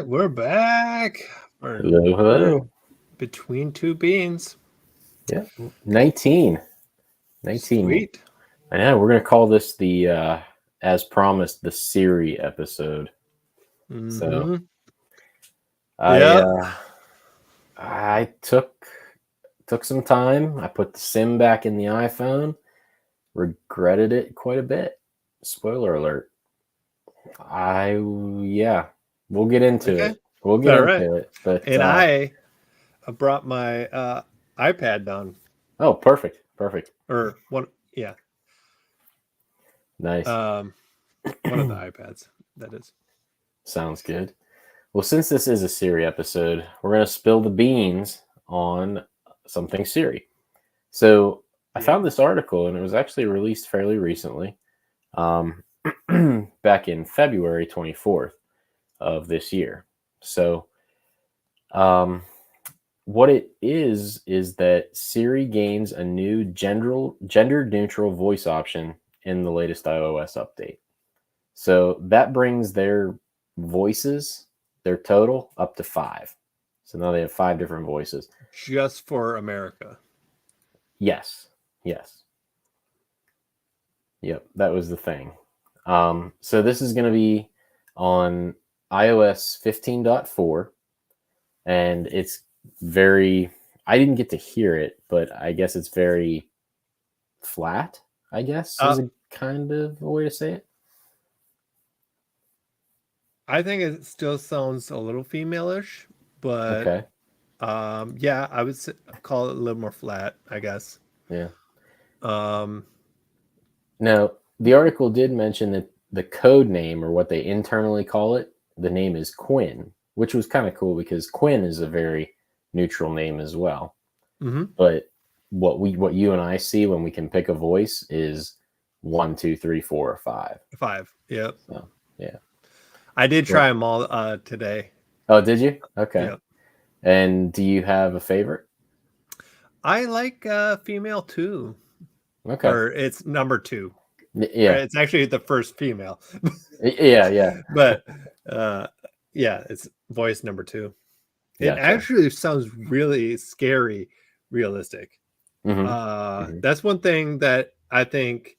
we're back. Hello. Between two beans. Yeah, 19. Sweet. I know, we're going to call this the, as promised, the Siri episode. So, Yeah. I took some time. I put the SIM back in the iPhone. Regretted it quite a bit. Spoiler alert. We'll get into it. We'll get into it. But and I brought my iPad down. Oh, perfect. Or one, yeah. Nice. One of the iPads, that is. Sounds good. Well, since this is a Siri episode, we're going to spill the beans on something Siri. So I found this article, and it was actually released fairly recently, back in February 24th of this year. So what it is that Siri gains a new gender-neutral voice option in the latest iOS update. So that brings their voices, their total, up to 5. So now they have 5 different voices. Just for America. Yes. Yep, that was the thing. So this is going to be on iOS 15.4, and it's very, I didn't get to hear it, but I guess it's very flat, I guess, is a kind of a way to say it. I think it still sounds a little female-ish, but okay. Yeah, I would call it a little more flat, I guess. Yeah. Now, the article did mention that the code name, or what they internally call it, the name is Quinn, which was kind of cool because Quinn is a very neutral name as well. Mm-hmm. But what you and I see when we can pick a voice is 1, 2, 3, 4, or 5. 5. Yep. So, yeah. I did try them all today. Oh, did you? Okay. Yep. And do you have a favorite? I like female too. Okay. Or it's number 2. Yeah. It's actually the first female. yeah. But yeah, it's voice number 2. It actually sounds really scary, realistic. Mm-hmm. That's one thing that I think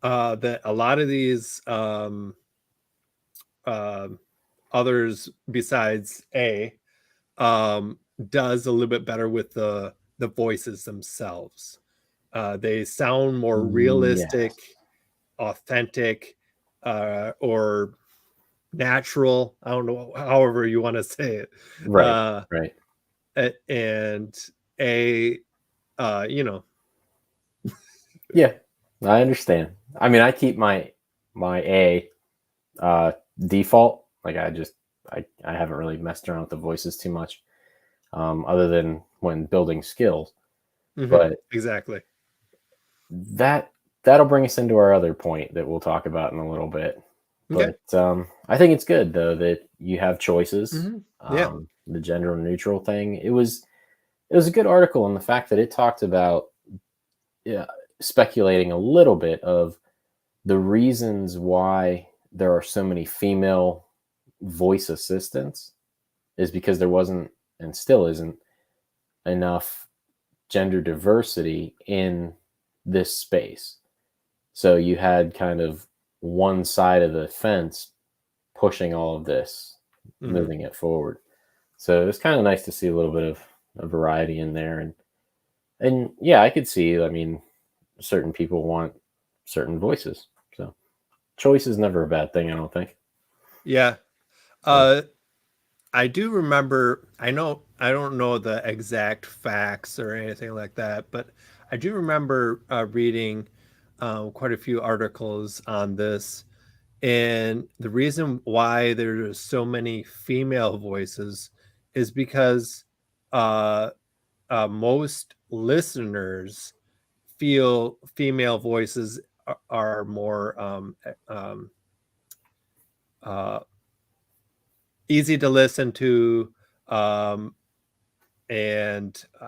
that a lot of these others besides does a little bit better with the voices themselves. They sound more realistic, authentic, or natural. I don't know, however you want to say it. Right. And Yeah, I understand. I mean, I keep my A default. Like I haven't really messed around with the voices too much, other than when building skills. Mm-hmm. But exactly, that'll bring us into our other point that we'll talk about in a little bit. Okay. But I think it's good though that you have choices. Mm-hmm. Yeah. The gender neutral thing. It was a good article, and the fact that it talked about speculating a little bit of the reasons why there are so many female voice assistants is because there wasn't, and still isn't, enough gender diversity in this space. So you had kind of one side of the fence pushing all of this, moving it forward. So it was kind of nice to see a little bit of a variety in there. And yeah, I could see, I mean, certain people want certain voices. So choice is never a bad thing, I don't think. Yeah. I do remember, I don't know the exact facts or anything like that, but I do remember reading quite a few articles on this. And the reason why there's so many female voices is because most listeners feel female voices are more easy to listen to, and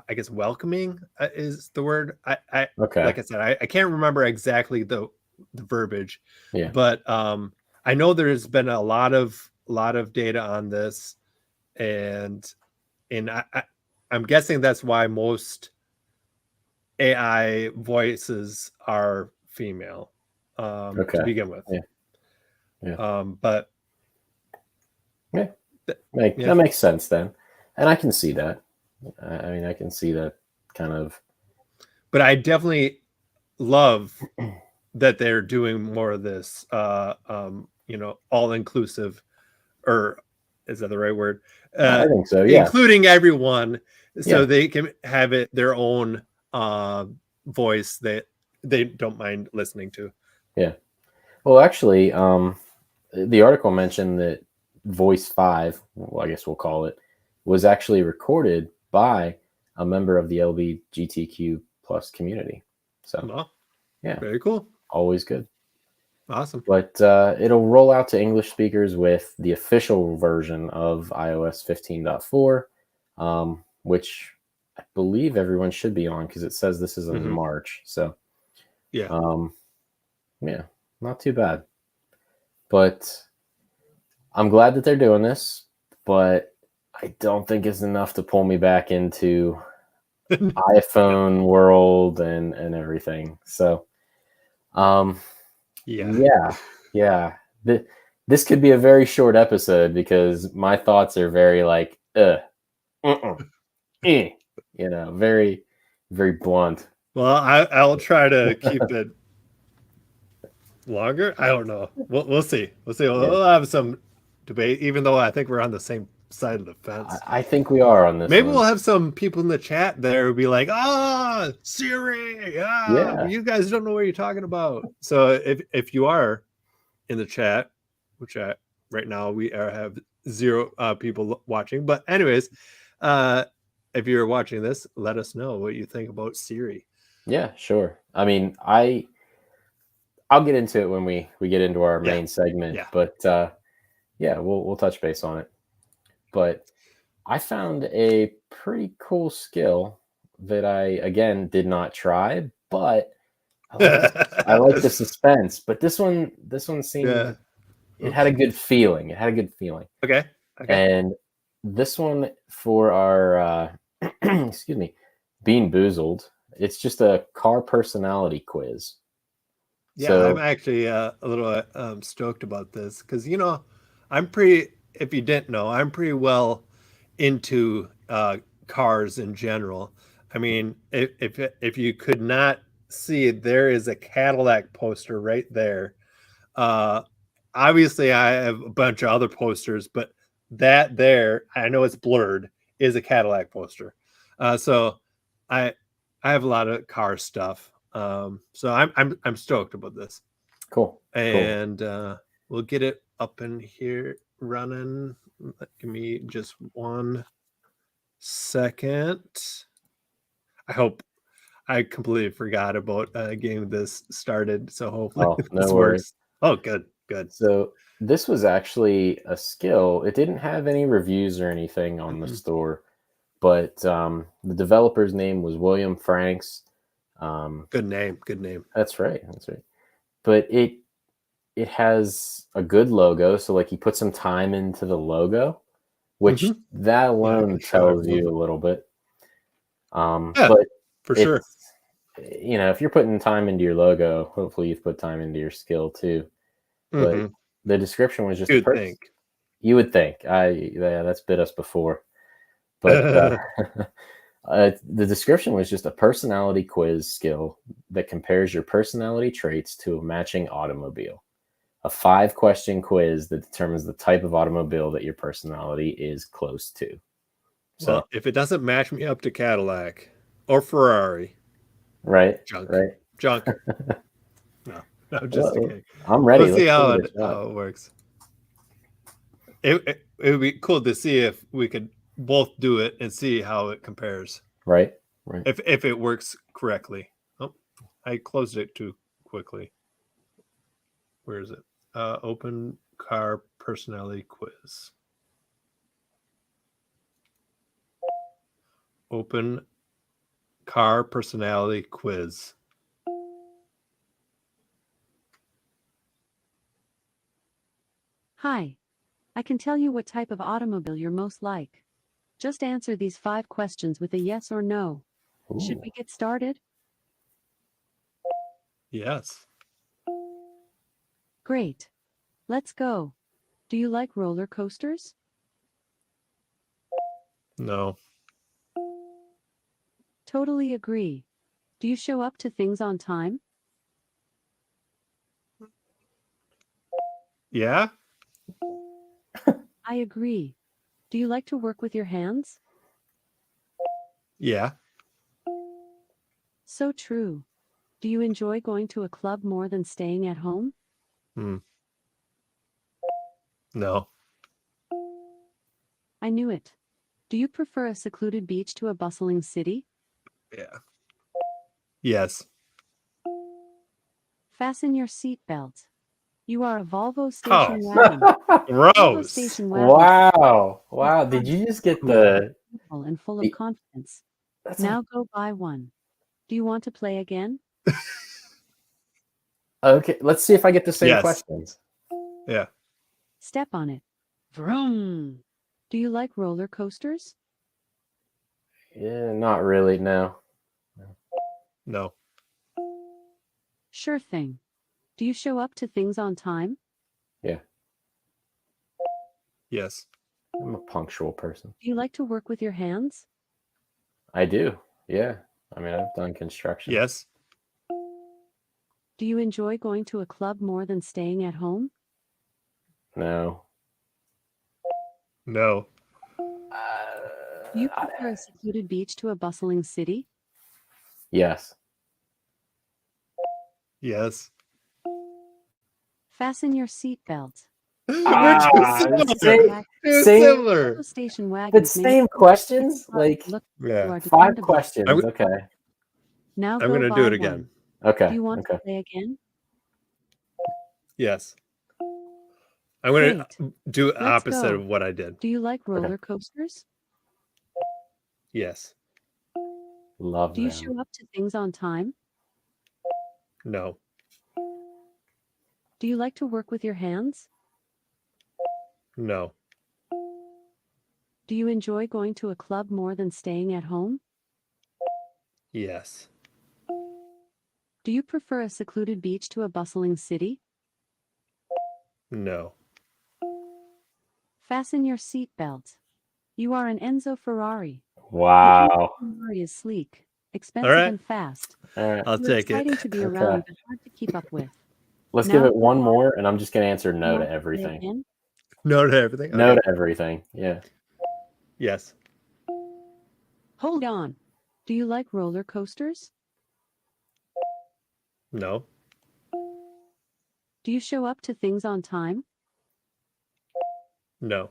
I guess welcoming is the word. Okay. Like I said, I can't remember exactly the verbiage, Yeah. but I know there's been a lot of lot of data on this, and I'm guessing that's why most AI voices are female to Okay. begin with. Yeah. Yeah. But Yeah. yeah, That makes sense then, and I can see that. I mean, I can see that kind of. but I definitely love that they're doing more of this, all inclusive, or is that the right word? I think so. Yeah. Including everyone, so Yeah. they can have it their own voice that they don't mind listening to. Yeah. Well, actually, the article mentioned that Voice 5, well, I guess we'll call it, was actually recorded by a member of the LGBTQ plus community. So, Well, yeah, very cool. always good. Awesome. But it'll roll out to English speakers with the official version of iOS 15.4, which I believe everyone should be on because it says this is in Hmm. March. So, Yeah. um, yeah, not too bad. But I'm glad that they're doing this, but I don't think it's enough to pull me back into iPhone world and everything. So, um, Yeah. yeah, yeah. This could be a very short episode because my thoughts are very like, uh-uh, eh, very, very blunt. Well, I'll try to keep it longer. I don't know. We'll see. We'll see. Yeah, We'll have some debate, even though I think we're on the same side of the I, fence. I think we are on this Maybe one. we'll have some people in the chat there who be like, Siri, Yeah, you guys don't know what you're talking about. So if you are in the chat, which right now we have zero people watching, but anyways, uh, if you're watching this, let us know what you think about Siri. yeah, sure. I mean, I'll get into it when we get into our Yeah, main segment, yeah. but yeah, we'll touch base on it. But I found a pretty cool skill that I again did not try, but I like the suspense. But this one Yeah. seemed it had a Oops. good feeling. It had a good feeling. Okay. Okay. And this one for our excuse me, Bean-boozeled. It's just a car personality quiz. Yeah, I'm So actually a little stoked about this because I'm pretty. If you didn't know, I'm pretty well into cars in general. I mean, if you could not see, there is a Cadillac poster right there. Uh, Obviously, I have a bunch of other posters, but that there, I know it's blurred, is a Cadillac poster. So I I have a lot of car stuff. So I'm stoked about this, cool, cool. and we'll get it up in here running. Give me just 1 second. I hope I completely forgot about getting this started, so hopefully Oh, this no worries. works. Oh, good, good. So this was actually a skill. It didn't have any reviews or anything on the Hmm. store, but the developer's name was William Franks. Good name, good name. That's right. That's right. But it has a good logo. So like he put some time into the logo, which Hmm. that Yeah, I can alone show tells everyone. you a little bit. Yeah, But for sure. it's if you're putting time into your logo, hopefully you've put time into your skill too. But Hmm. the description was just a You'd person. think. You would think. Yeah, that's bit us before. But the description was just a personality quiz skill that compares your personality traits to a matching automobile. A 5-question quiz that determines the type of automobile that your personality is close to. So, Well, if it doesn't match me up to Cadillac or Ferrari, right, junk, right. junk. No, no, just Well, kidding. I'm We'll ready. see Let's give how it a it shot. works. It would be cool to see if we could both do it and see how it compares. Right, right. If it works correctly. Oh, I closed it too quickly. Where is it? Open car personality quiz. Open car personality quiz. Hi, I can tell you what type of automobile you're most like. Just answer these 5 questions with a yes or no. Should Ooh. we get started? Yes. Great. Let's go. Do you like roller coasters? No. Totally agree. Do you show up to things on time? Yeah. I agree. Do you like to work with your hands? Yeah. So true. Do you enjoy going to a club more than staying at home? Hmm. No. I knew it. Do you prefer a secluded beach to a bustling city? Yeah. Yes. Fasten your seatbelt. You are a Volvo Oh, station wagon. Volvo gross. station wagon Wow. is Wow. Did fun, you just get Cool. beautiful, and full of the confidence. that's a Now go buy one. Do you want to play again? okay. Let's see if I get the same Yes. questions. Yeah. Step on it. Vroom. Do you like roller coasters? Yeah, not really, no. No. Sure thing. Do you show up to things on time? Yeah. Yes. I'm a punctual person. Do you like to work with your hands? I do. Yeah. I mean, I've done construction. Yes. Do you enjoy going to a club more than staying at home? No. No. Do you prefer a secluded beach to a bustling city? Yes. Yes. Fasten your seatbelt. We're too Ah, similar. Too same, similar. Station but wagons may same questions? Like look Yeah. you are 5 dependable. questions. Okay. Now I'm go gonna do buy it again. one. Okay. Do you want Okay. to play again? Yes. I'm gonna Great. do Let's opposite go. of what I did. Do you like Okay. roller coasters? Yes. Love Do you them. show up to things on time? No. Do you like to work with your hands? No. Do you enjoy going to a club more than staying at home? Yes. Do you prefer a secluded beach to a bustling city? No. Fasten your seatbelt. You are an Enzo Ferrari. The Wow. Enzo Ferrari is sleek, All expensive, right. and fast. All right. I'll You're take it. exciting to be Okay. around but hard to keep up with. Let's Now give it go one buy more, and I'm just going to answer Do you no to want to play everything. again? No to everything. No Okay. to everything. Yeah. Yes. Hold on. Do you like roller coasters? No. Do you show up to things on time? No.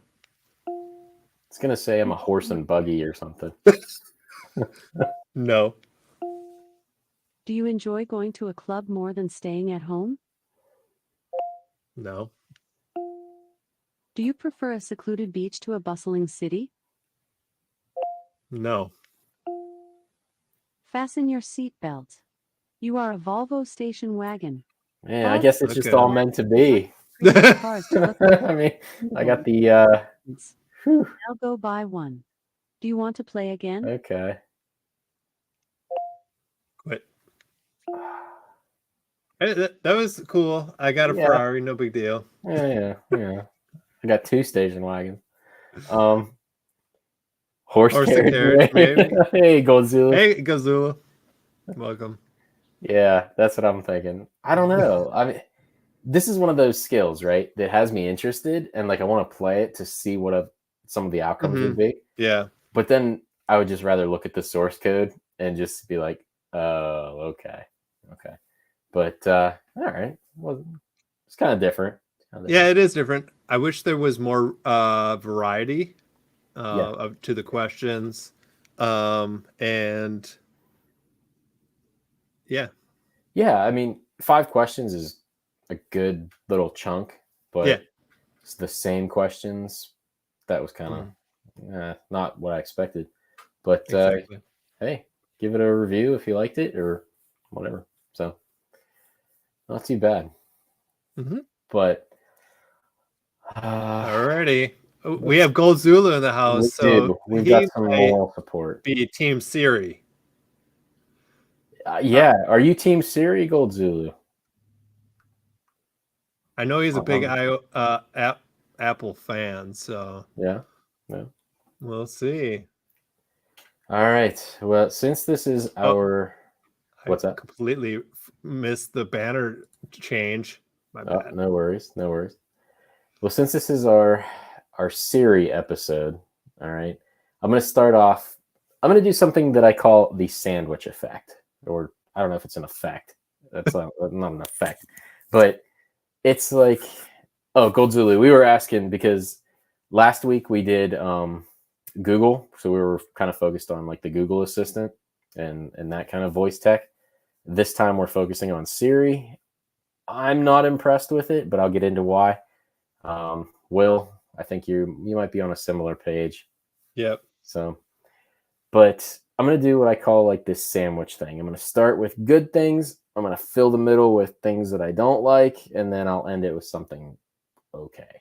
It's going to say I'm a horse and buggy or something. No. Do you enjoy going to a club more than staying at home? No. Do you prefer a secluded beach to a bustling city? No. Fasten your seatbelt. You are a Volvo station wagon. Man, I Volvo guess it's just Okay. all meant to be. creates cars to look I mean, I got the whew, Now go buy one. Do you want to play again? okay. Quit. Hey, that was cool. I got a Yeah. Ferrari. No big deal. Yeah. I got 2 station wagons. Horse Horse and carriage, carriage, maybe. Hey, Godzilla. Hey, Gazula. Welcome. Yeah, that's what I'm thinking. I don't know. I mean, this is one of those skills, right? That has me interested, and like I want to play it to see what some of the outcomes would be. Yeah. But then I would just rather look at the source code and just be like, oh, okay. But all right, well, it's kind of different. Yeah, it is different. I wish there was more variety Yeah. to the questions. And yeah. Yeah, I mean, 5 questions is a good little chunk, but Yeah. it's the same questions. That was kind of not what I expected. But Exactly. hey, give it a review if you liked it or whatever. So not too bad. Mhm. But Alrighty. We have Gold Zulu in the house, We so do. We've he got some might moral support. be Team Siri. Yeah. Are you Team Siri, Gold Zulu? I know he's a big Apple fan, so Yeah. we'll see. All right. Well, since this is our what's I that? completely missed the banner change. My bad. No worries. No worries. Well, since this is our Siri episode, all right, I'm going to start off. I'm going to do something that I call the sandwich effect, or I don't know if it's an effect. That's not an effect, but it's like, oh, Gold Zulu. We were asking because last week we did Google, so we were kind of focused on like the Google Assistant and that kind of voice tech. This time we're focusing on Siri. I'm not impressed with it, but I'll get into why. Will, I think you might be on a similar page. Yep. So, but I'm going to do what I call like this sandwich thing. I'm going to start with good things. I'm going to fill the middle with things that I don't like, and then I'll end it with something okay.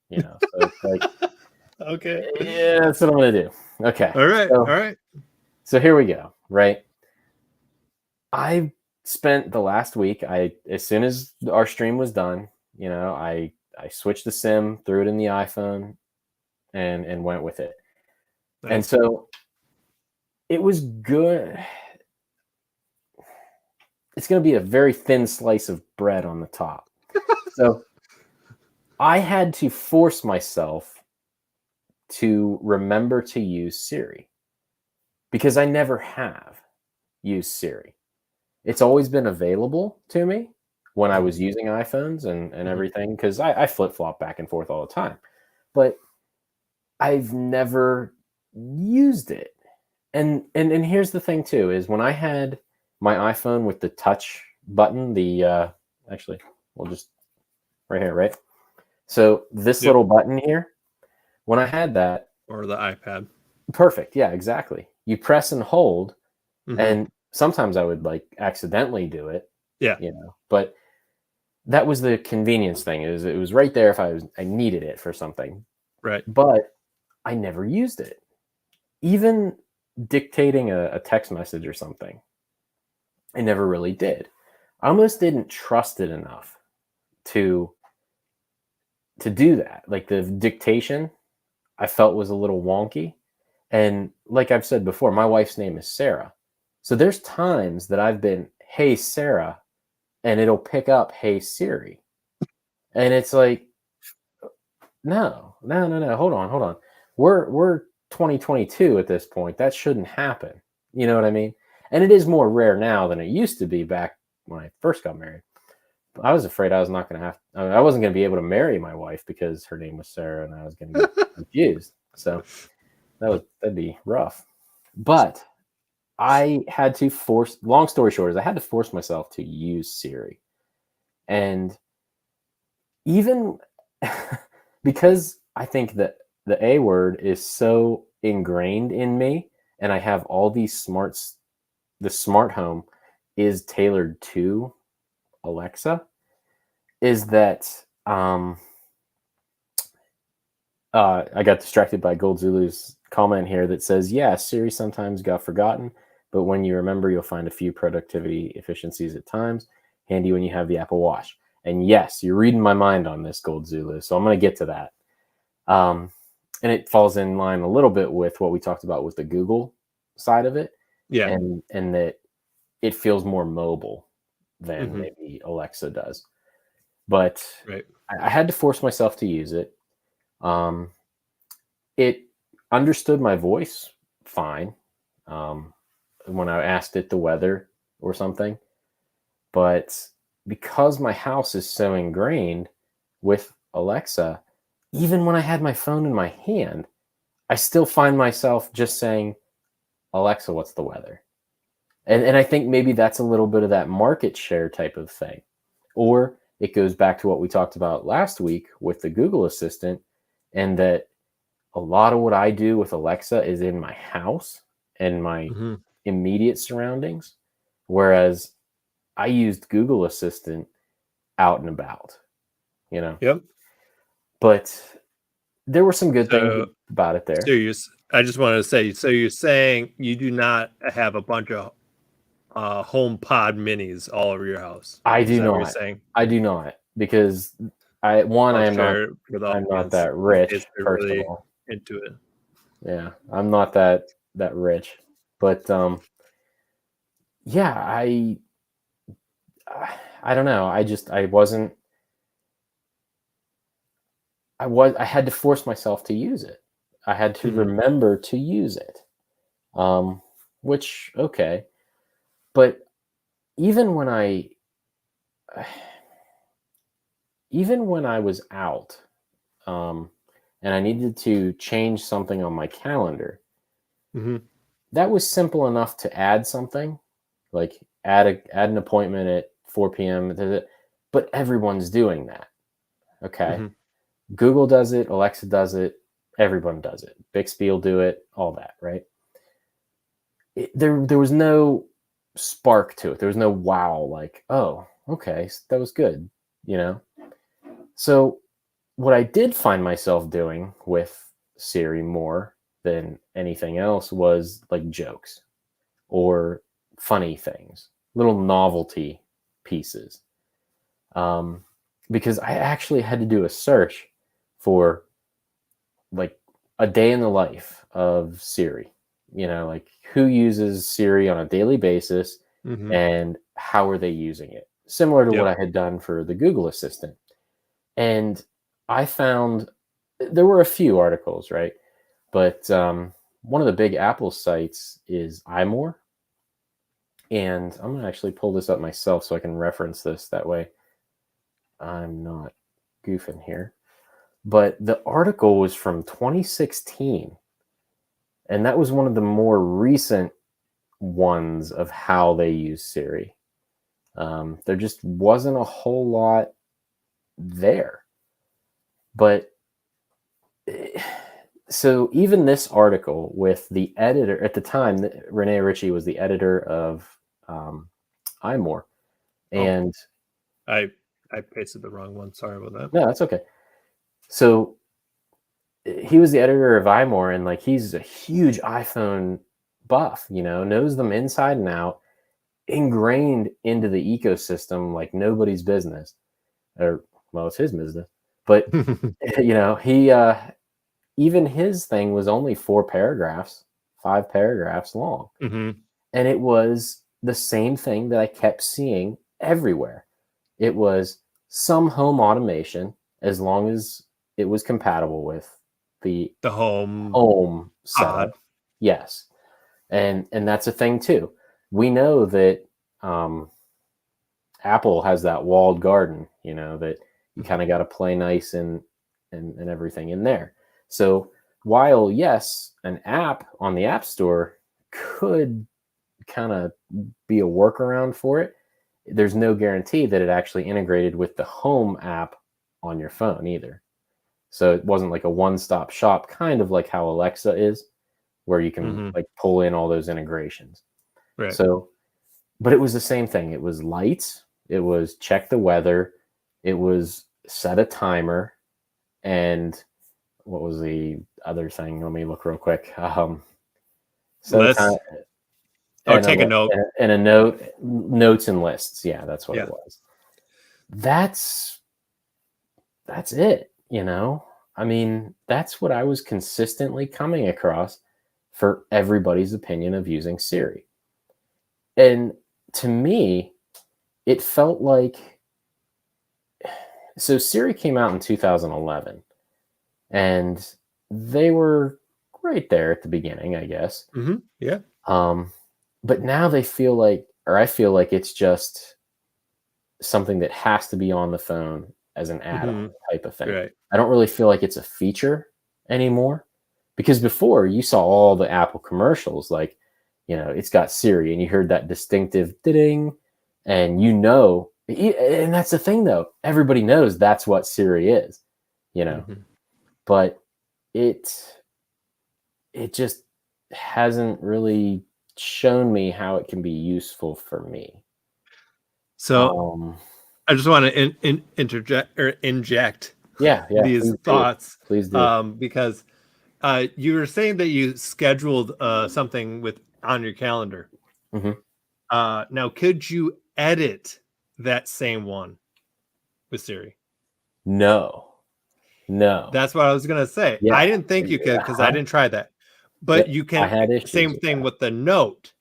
You know, so it's like, Okay. yeah, that's what I'm going to do. Okay. All right. So, All right. So here we go. Right. I spent the last week, as soon as our stream was done, you know, I switched the SIM, threw it in the iPhone, and went with it. Nice. And so it was good. It's going to be a very thin slice of bread on the top. So I had to force myself to remember to use Siri because I never have used Siri. It's always been available to me when I was using iPhones and everything, because I flip-flop back and forth all the time. But I've never used it. And here's the thing too, is when I had my iPhone with the touch button, the actually we'll just right here, right? So this little button here, when I had that, or the iPad. Perfect. Yeah, exactly. You press and hold, and sometimes I would like accidentally do it. Yeah. You know, but that was the convenience thing. It was right there if I needed it for something. Right. But I never used it. Even dictating a text message or something, I never really did. I almost didn't trust it enough to do that. Like the dictation, I felt was a little wonky. And like I've said before, my wife's name is Sarah. So there's times that I've been, "Hey, Sarah," and it'll pick up, "Hey, Siri." And it's like, no. Hold on. We're 2022 at this point. That shouldn't happen. You know what I mean? And it is more rare now than it used to be back when I first got married. I was afraid I was not going to have, I wasn't going to be able to marry my wife because her name was Sarah and I was going to get confused. So that'd be rough. But I had to force, long story short, is I had to force myself to use Siri. And even because I think that the A word is so ingrained in me, and I have all these smarts, the smart home is tailored to Alexa, is that I got distracted by Gold Zulu's comment here that says, yeah, Siri sometimes got forgotten, but when you remember, you'll find a few productivity efficiencies at times, handy when you have the Apple Watch. And yes, you're reading my mind on this, Gold Zulu, so I'm going to get to that. And it falls in line a little bit with what we talked about with the Google side of it. Yeah. And that it feels more mobile than maybe Alexa does. But I had to force myself to use it. It understood my voice fine when I asked it the weather or something. But because my house is so ingrained with Alexa, even when I had my phone in my hand, I still find myself just saying, "Alexa, what's the weather?" And I think maybe that's a little bit of that market share type of thing. Or it goes back to what we talked about last week with the Google Assistant, and that a lot of what I do with Alexa is in my house and my immediate surroundings, whereas I used Google Assistant out and about, you know? Yep. but there were some good things So, about it there. I just wanted to say, so you're saying you do not have a bunch of home pod minis all over your house? I Is do that what you're not. saying? I do not, because I am not Share it for the I'm not audience that in case rich, they're first of really all. into it. Yeah, I'm not that rich. But yeah, I don't know. I had to force myself to use it. I had to Mhm. remember to use it. Um, which, okay. But even when I was out, um, and I needed to change something on my calendar, Mhm. that was simple enough to add something, like add an appointment at 4 p.m. But everyone's doing that. Okay. Mhm. Google does it, Alexa does it, everyone does it. Bixby will do it, all that, right? There was no spark to it. There was no wow, like, oh, okay, that was good, you know? So what I did find myself doing with Siri more than anything else was like jokes or funny things, little novelty pieces. Um, because I actually had to do a search for like a day in the life of Siri. Like who uses Siri on a daily basis Mhm. and how are they using it? Similar to what Yep. I had done for the Google Assistant. And I found there were a few articles, right? But one of the big Apple sites is iMore. And I'm going to actually pull this up myself so I can reference this. That way I'm not goofing here. But the article was from 2016. And that was one of the more recent ones of how they use Siri. There just wasn't a whole lot there. But so even this article with the editor at the time, Renee Ritchie was the editor of iMore. Oh, And I pasted the wrong one. Sorry about that. no, that's okay. So he was the editor of iMore, and like he's a huge iPhone buff, knows them inside and out, ingrained into the ecosystem like nobody's business. Or well, it's his business. But he even his thing was only 4 paragraphs, 5 paragraphs long. Mhm. And it was the same thing that I kept seeing everywhere. It was some home automation as long as it was compatible with the The home home setup. pod. Yes. And that's a thing too. We know that um, Apple has that walled garden, that you kind of got to play nice and everything in there. So while yes, an app on the App Store could kind of be a workaround for it, there's no guarantee that it actually integrated with the home app on your phone either. So it wasn't like a one-stop shop, kind of like how Alexa is, where you can Mhm. like pull in all those integrations. Right. So, but it was the same thing. It was lights, it was check the weather, it was set a timer, and what was the other thing? Let me look real quick. Set a time Let's and take a note. a notes and lists. Yeah, that's what it Yeah. was. That's it. I mean, that's what I was consistently coming across for everybody's opinion of using Siri. And to me, it felt like so Siri came out in 2011 and they were right there at the beginning, I guess. Mhm. Yeah. Um, but now they feel like, or I feel like it's just something that has to be on the phone as an add-on Mhm. type of thing. Right. I don't really feel like it's a feature anymore because before you saw all the Apple commercials, like, it's got Siri and you heard that distinctive ding and and that's the thing though, everybody knows that's what Siri is, Mhm. but it just hasn't really shown me how it can be useful for me. So Um, I just want to interject or inject Yeah, these please do. thoughts, Please do. because you were saying that you scheduled something with on your calendar. Mhm. Now, could you edit that same one with Siri? No. That's what I was gonna say. Yeah. I didn't think you could because I Uh-huh. didn't try that. But Yep. you I can, had issues same with thing that. with the note.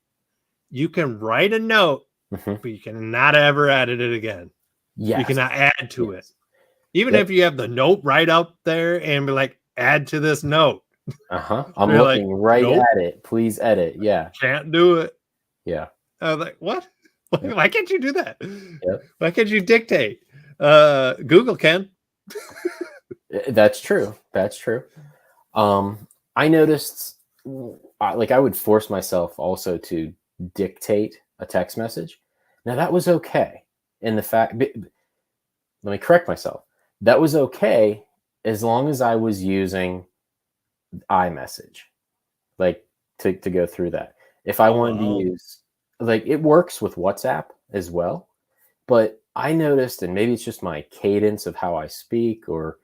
You can write a note, Mhm. but you cannot ever edit it again. You Yes. cannot add to it. Yes. Even Yep. if you have the note right up there and be like, add to this note. I'm They're like, looking right nope, at it. Please edit. Yeah. can't do it. Yeah. I was like, what? Yep. Why can't you do that? Yep. Why can't you dictate? Google can. That's true. That's true. I noticed, like, I would force myself also to dictate a text message. Now that was okay. And the fact, let me correct myself. That was okay as long as I was using iMessage, like to go through that. If I Oh, wanted to wow. use, like, it works with WhatsApp as well, but I noticed, and maybe it's just my cadence of how I speak, or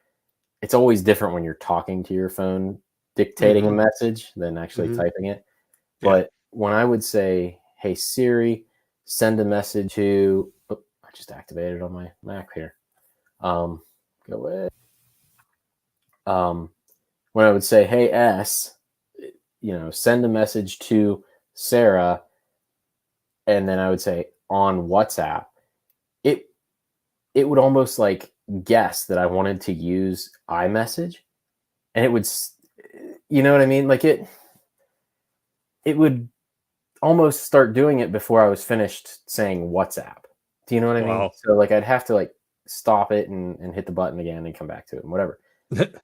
it's always different when you're talking to your phone, dictating a Mm-hmm. message than actually Mm-hmm. typing it. Yeah. But when I would say, "Hey Siri, send a message to," oh, I just activated on my Mac here. Go away. Um, when I would say, "Hey S, send a message to Sarah," and then I would say on WhatsApp, it it would almost like guess that I wanted to use iMessage, and it would, you know what I mean? Like it would almost start doing it before I was finished saying WhatsApp. Do you know what I mean? Wow. So like I'd have to like stop it and hit the button again and come back to it and whatever.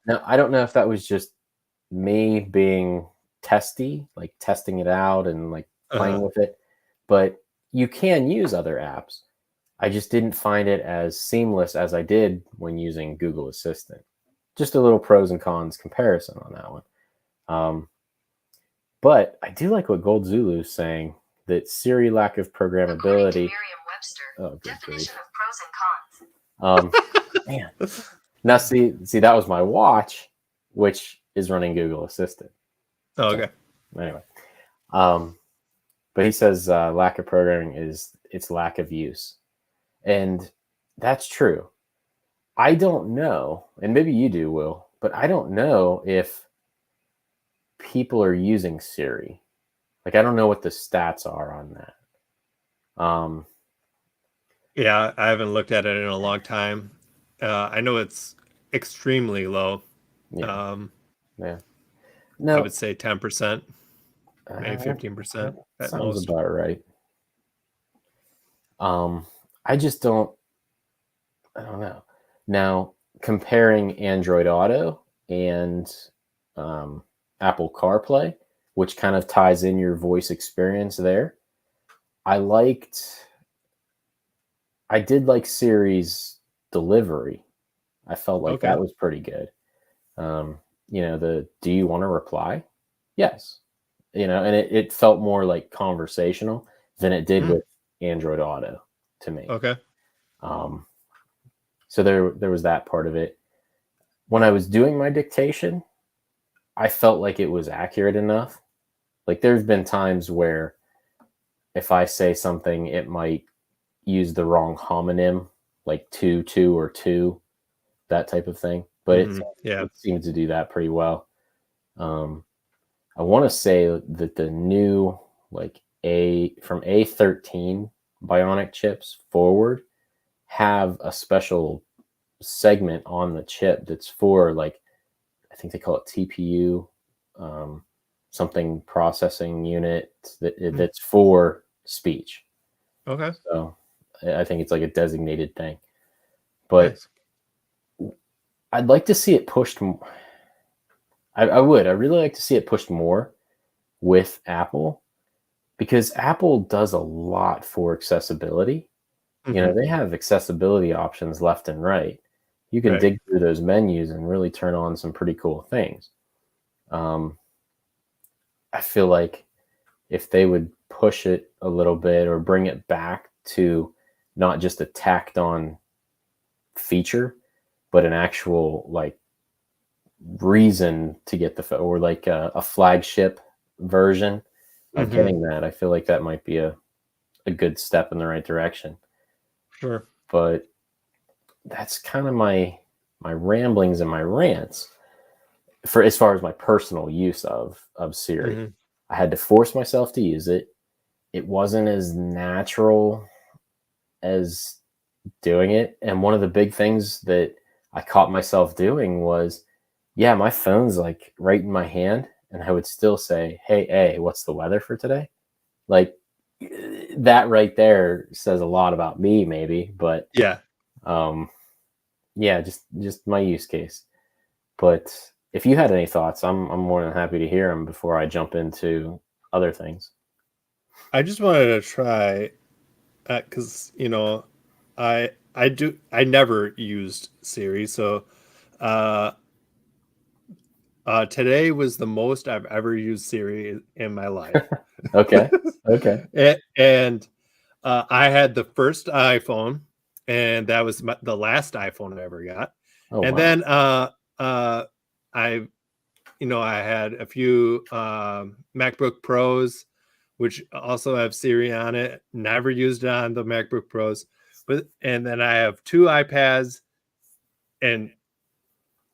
Now I don't know if that was just me being testy, like testing it out and like Uh-huh. playing with it, but you can use other apps. I just didn't find it as seamless as I did when using Google Assistant. Just a little pros and cons comparison on that one. But I do like what Gold Zulu's saying, that Siri lack of programmability. Oh, good grief. Man. Now see, that was my watch, which is running Google Assistant. Oh, okay. Anyway, but he says lack of programming is its lack of use, and that's true. I don't know, and maybe you do, Will, but I don't know if people are using Siri. Like, I don't know what the stats are on that. Yeah, I haven't looked at it in a long time. I know it's extremely low. Yeah, Um, yeah. I No, would say 10%, maybe that 15% at sounds most. about right. I just don't. I don't know. Now, comparing Android Auto and um, Apple CarPlay, which kind of ties in your voice experience there, I did like Siri's delivery. I felt like Okay. that was pretty good. The "Do you want to reply?" Yes. And it felt more like conversational than it did Mm, with Android Auto to me. okay. Um, so there was that part of it. When I was doing my dictation, I felt like it was accurate enough. Like there's been times where if I say something, it might use the wrong homonym, like two or two, that type of thing. But Hmm. Yeah. it seems to do that pretty well. Um, I want to say that the new like from A13 Bionic chips forward have a special segment on the chip that's for, like, I think they call it TPU, um, something processing unit Mm, that's for speech. okay. So I think it's like a designated thing. But Nice. I'd like to see it pushed. I would. I really like to see it pushed more with Apple, because Apple does a lot for accessibility. Hmm. They have accessibility options left and right. You can Right. dig through those menus and really turn on some pretty cool things. Um, I feel like if they would push it a little bit or bring it back to not just a tacked on feature, but an actual like reason to get the phone, or like a flagship version of Mm-hmm. getting that, I feel like that might be a good step in the right direction. Sure. But that's kind of my ramblings and my rants for as far as my personal use of Siri. Mm-hmm. I had to force myself to use it. It wasn't as natural as doing it. And one of the big things that I caught myself doing was, yeah, my phone's like right in my hand, and I would still say, "Hey, A, what's the weather for today?" Like that right there says a lot about me, maybe, but Yeah. um, yeah, just my use case. But if you had any thoughts, I'm more than happy to hear them before I jump into other things. I just wanted to try because I never used Siri, so uh, today was the most I've ever used Siri in my life. Okay. Okay. And I had the first iPhone, and that was the last iPhone I ever got. Oh And wow. then I I had a few MacBook Pros, which also have Siri on it. Never used it on the MacBook Pros, and then I have two iPads, and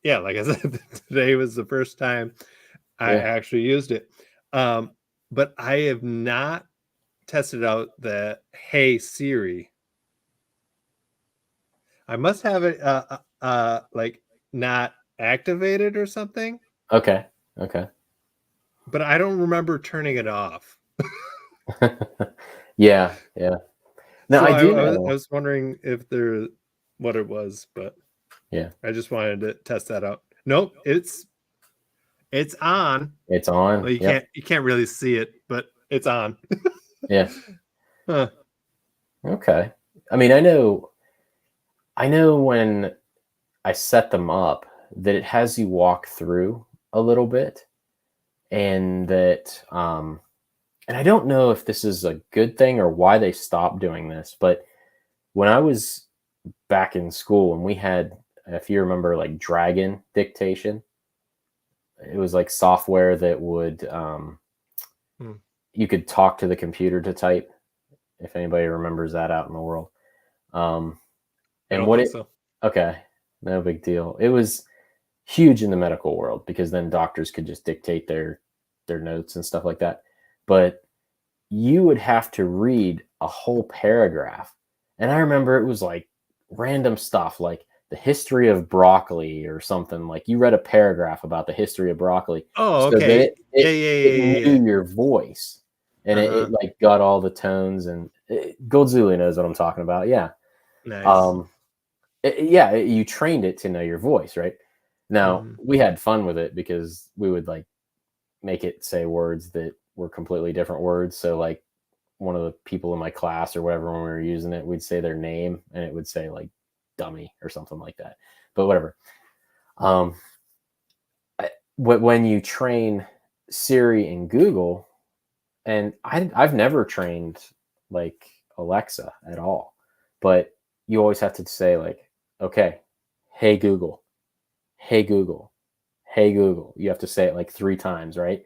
yeah, like I said, today was the first time I Yeah. actually used it. Um, but I have not tested out the Hey Siri. I must have it like not activated or something, Okay. Okay. but I don't remember turning it off. Yeah. Yeah. Now So I I, do I was I know. was wondering if there what it was, but Yeah. I just wanted to test that out. Nope, it's on. It's Well, on. you Yep. can't really see it, but it's on. Yeah. Huh. Okay. I mean, I know when I set them up that it has you walk through a little bit, and that and I don't know if this is a good thing or why they stopped doing this, but when I was back in school and we had, if you remember, like Dragon dictation, it was like software that would Hmm. you could talk to the computer to type, if anybody remembers that out in the world. Um, I and don't what think it so. Okay, no big deal. It was huge in the medical world because then doctors could just dictate their notes and stuff like that. But you would have to read a whole paragraph. And I remember it was like random stuff like the history of broccoli or something. Like you read a paragraph about the history of broccoli Oh, so that okay. it Yeah, it, yeah, it yeah, yeah, knew your voice, and yeah. it Uh-huh. like got all the tones, and Goldzuli knows what I'm talking about. Yeah. Nice. Um, yeah, you trained it to know your voice, right? Now Mhm. we had fun with it because we would like make it say words that were completely different words. So like one of the people in my class or whatever, when we were using it, we'd say their name and it would say like dummy or something like that. But whatever. Um, when you train Siri and Google, and I've never trained like Alexa at all, but you always have to say like, okay, hey Google, hey Google, hey Google. You have to say it like 3 times, right?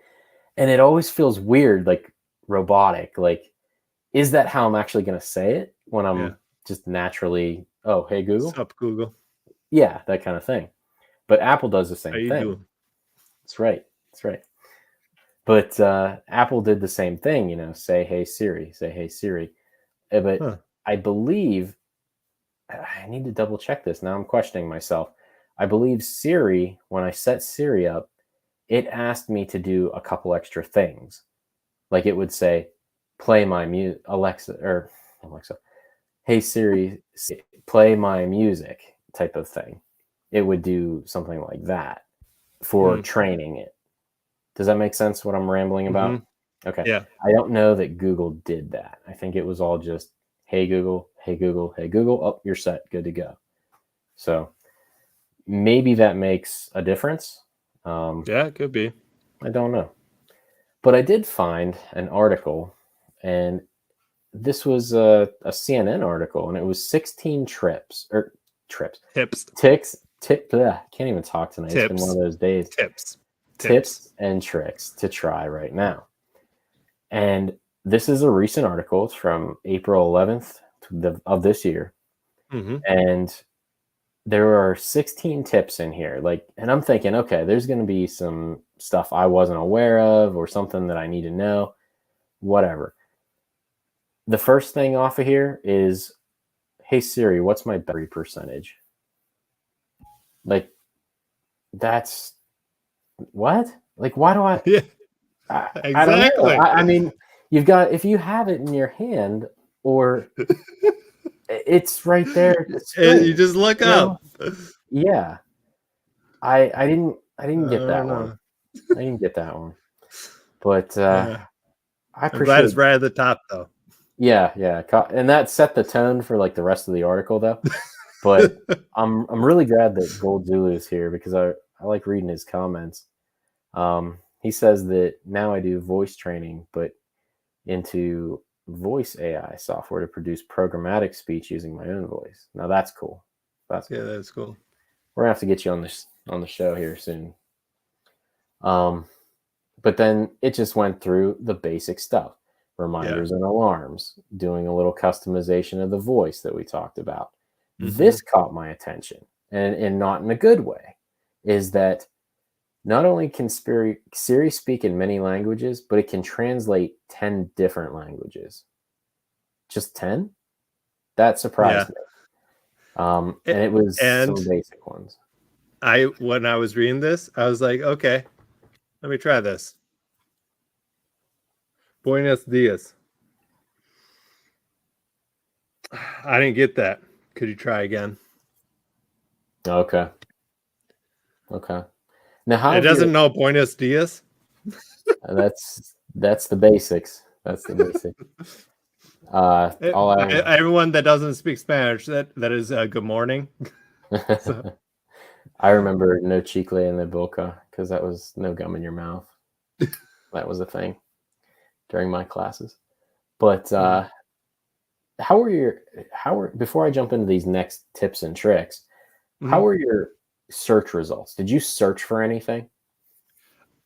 And it always feels weird, like robotic. Like, is that how I'm actually going to say it when Yeah. I'm just naturally, oh, hey Google? Sup, Google. Yeah, that kind of thing. But Apple does the How same you thing. doing? That's right. That's right. But Apple did the same thing, say, hey Siri, say, hey Siri. But Huh. I believe, I need to double check this. Now I'm questioning myself. I believe Siri, when I set Siri up, it asked me to do a couple extra things. Like it would say, play my music, Alexa, hey Siri, play my music type of thing. It would do something like that for Hmm. training it. Does that make sense what I'm rambling Mm-hmm. about? Okay. Yeah. I don't know that Google did that. I think it was all just, hey Google, hey Google, hey Google, oh, you're set, good to go. So maybe that makes a difference. Yeah, it could be. I don't know. But I did find an article, and this was a CNN article, and it was 16 trips or trips Tips. ticks Can't even talk tonight. It's been one of those days. Tips and tricks to try right now. And this is a recent article. It's from April 11th of this year. And there are 16 tips in here. And I'm thinking, okay, there's going to be some stuff I wasn't aware of or something that I need to know, whatever. The first thing off of here is, hey Siri, what's my battery percentage? That's what? Why do I? Yeah, exactly. I don't know. I mean, if you have it in your hand, or it's right there. You just look up. Yeah, I didn't get that one. I didn't get that one. But I'm glad it's right at the top, though. Yeah, and that set the tone for the rest of the article, though. But I'm really glad that Gold Zulu is here, because I like reading his comments. He says that now I do voice training, but into voice AI software to produce programmatic speech using my own voice. Now that's cool. That's cool. We're gonna have to get you on the show here soon. But then it just went through the basic stuff: reminders and alarms, doing a little customization of the voice that we talked about. This caught my attention, and not in a good way, is that not only can Siri speak in many languages, but it can translate 10 different languages. Just 10? That surprised me. And it was some basic ones. When I was reading this, I was like, okay, let me try this. Buenos dias. I didn't get that. Could you try again? Okay. Now, it doesn't know Buenos dias. That's the basics. That's the basic. Everyone that doesn't speak Spanish, that is good morning. So. I remember no chicle en la boca, because that was no gum in your mouth. That was a thing during my classes. But before I jump into these next tips and tricks, how were your search results? Did you search for anything?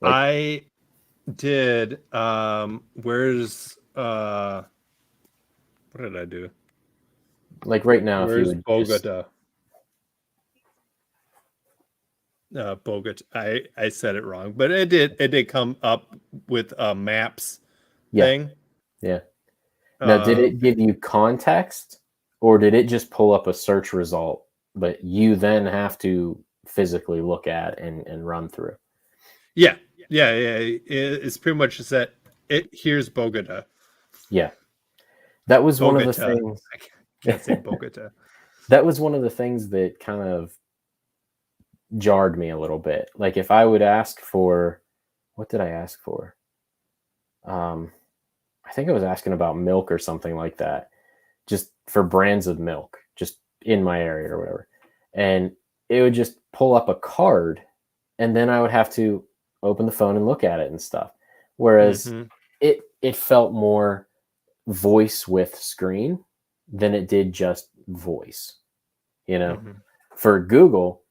I did. Where's what did I do? Right now, where's if you would Bogota? Bogota. I said it wrong, but it did come up with a maps thing. Yeah. Now, did it give you context, or did it just pull up a search result, but you then have to physically look at and run through? Yeah. It's pretty much just that. Here's Bogota. Yeah, that was Bogota. One of the things. I can't say Bogota. That was one of the things that kind of jarred me a little bit. If I would ask for, what did I ask for? I think I was asking about milk or something like that, just for brands of milk, just in my area or whatever. And it would just pull up a card, and then I would have to open the phone and look at it and stuff. Whereas it felt more voice with screen than it did just voice. For Google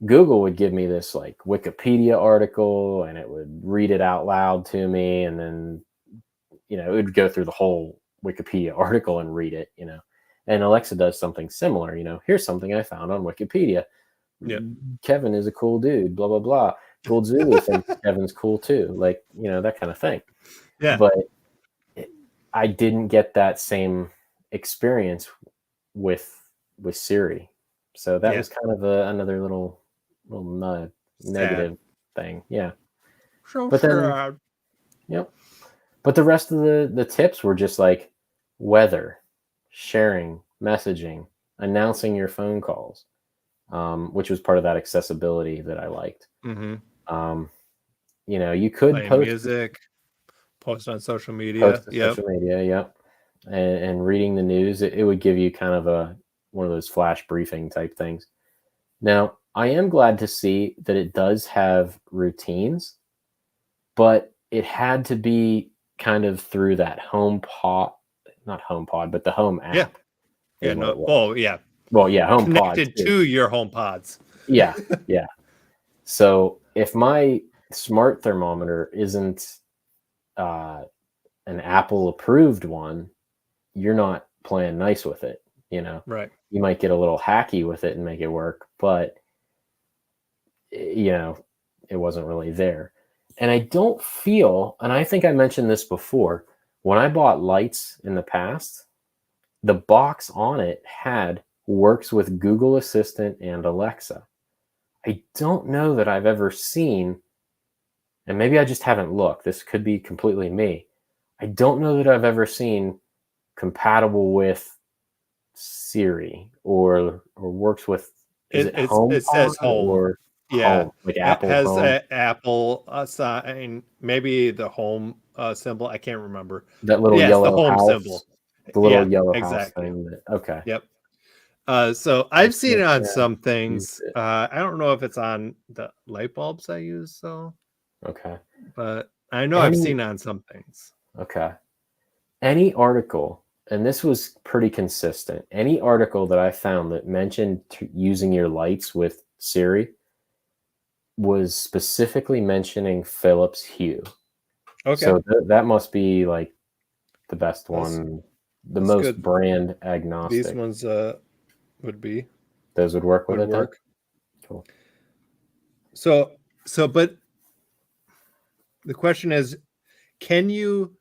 would give me this Wikipedia article, and it would read it out loud to me, and then it would go through the whole Wikipedia article and read it, and Alexa does something similar. Here's something I found on Wikipedia. Yep. Kevin is a cool dude, blah, blah, blah. Gold Zulu thinks Kevin's cool too. That kind of thing. Yeah. But I didn't get that same experience with Siri. So that was kind of another little negative thing. Yeah. But then, yep. But the rest of the tips were just weather, sharing, messaging, announcing your phone calls, which was part of that accessibility that I liked. You could post music, post on social media. Social media, yep. And reading the news, it would give you kind of one of those flash briefing type things. Now, I am glad to see that it does have routines, but it had to be kind of through that HomePod, not HomePod, but the Home app. Yeah. HomePod Connected too. to your HomePods. Yeah, yeah. So if my smart thermometer isn't an Apple approved one, you're not playing nice with it. Right. You might get a little hacky with it and make it work, but it wasn't really there. And I don't feel, and I think I mentioned this before, when I bought lights in the past, the box on it had works with Google Assistant and Alexa. I don't know that I've ever seen, and maybe I just haven't looked, this could be completely me. I don't know that I've ever seen compatible with Siri or works with, is it It says HomePod home. or Yeah. Home, like Apple Has Home? a Apple sign, maybe the home symbol. I can't remember. That little Yes, the yellow home house, symbol. the little Yeah, yellow house exactly. thing. Okay. Yep. So I I've seen think it on I some used things. it. I don't know if it's on the light bulbs I use, so, Okay. but I know I've Any seen it on some things. okay. Any article, and this was pretty consistent. Any article that I found that mentioned using your lights with Siri was specifically mentioning Philips Hue. Okay, So that must be like the best that's one, the that's most good. brand These agnostic. ones would be Those would work with would it then? work. Cool. But the question is, can you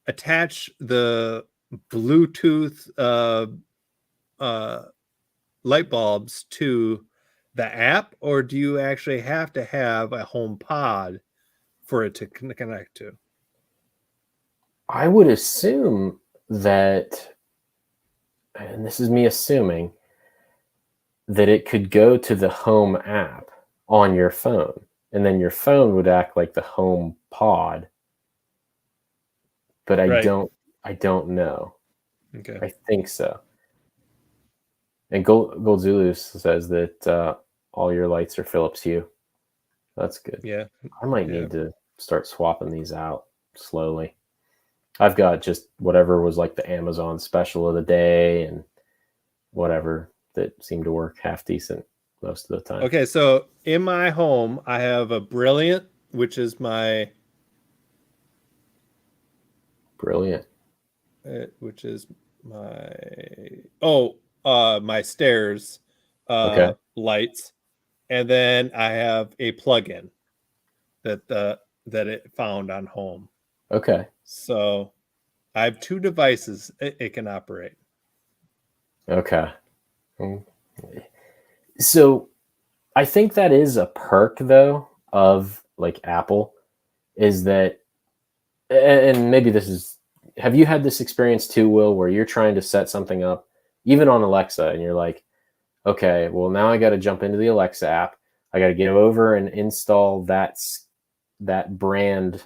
attach the Bluetooth uh, light bulbs to the app, or do you actually have to have a home pod for it to connect to? I would assume that, and this is me assuming, that it could go to the home app on your phone, and then your phone would act like the home pod. But Right. I don't know. Okay. I think so. And Gold Zulu says that all your lights are Philips Hue. That's good. Yeah. I might Yeah. need to start swapping these out slowly. I've got just whatever was like the Amazon special of the day and whatever that seemed to work half decent most of the time. Okay. So in my home, I have a Brilliant, which is my Brilliant. which is my my stairs Okay. lights, and then I have a plug-in that it found on home. Okay. So I have two devices it can operate. Okay. So I think that is a perk though of like Apple, is that, and maybe this is, have you had this experience too, Will, where you're trying to set something up even on Alexa and you're like, okay, well now I got to jump into the Alexa app. I got to get over and install that brand,